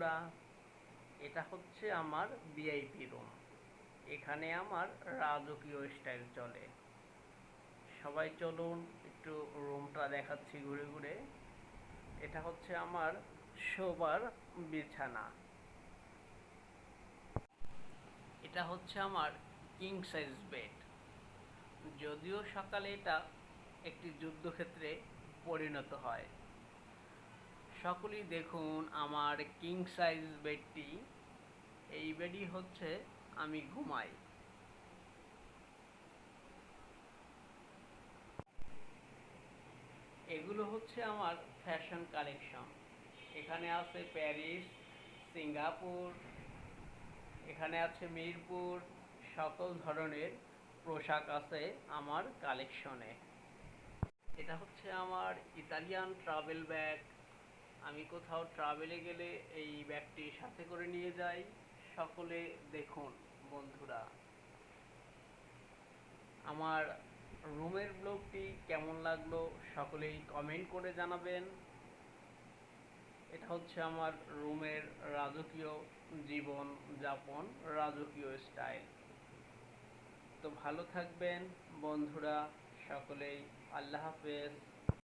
বন্ধুরা, এটা হচ্ছে আমার ভিআইপি রুম। এখানে আমার রাজকীয় স্টাইল চলে। সবাই চলুন একটু রুমটা দেখাচ্ছি ঘুরে ঘুরে। এটা হচ্ছে আমার শোবার বিছানা। এটা হচ্ছে আমার কিং সাইজ বেড। যদিও সকালে এটা একটি যুদ্ধক্ষেত্রে পরিণত হয়। সকলেই দেখুন আমার কিং সাইজ বেডটি। এই বেডই হচ্ছে আমি ঘুমাই। এগুলো হচ্ছে আমার ফ্যাশন কালেকশন। এখানে আছে প্যারিস, সিঙ্গাপুর, এখানে আছে মিরপুর। সকল ধরনের পোশাক আছে আমার কালেকশনে। এটা হচ্ছে আমার ইতালিয়ান ট্রাভেল ব্যাগ। আমি কোথাও ট্রাভেলে গেলে এই ব্যাগটি সাথে করে নিয়ে যাই। সকলে দেখুন বন্ধুরা, আমার রুমের ব্লগটি কেমন লাগলো সকলেই কমেন্ট করে জানাবেন। এটা হচ্ছে আমার রুমের রাজকীয় জীবন যাপন, রাজকীয় স্টাইল। তো ভালো থাকবেন বন্ধুরা সকলেই। আল্লাহ হাফেজ।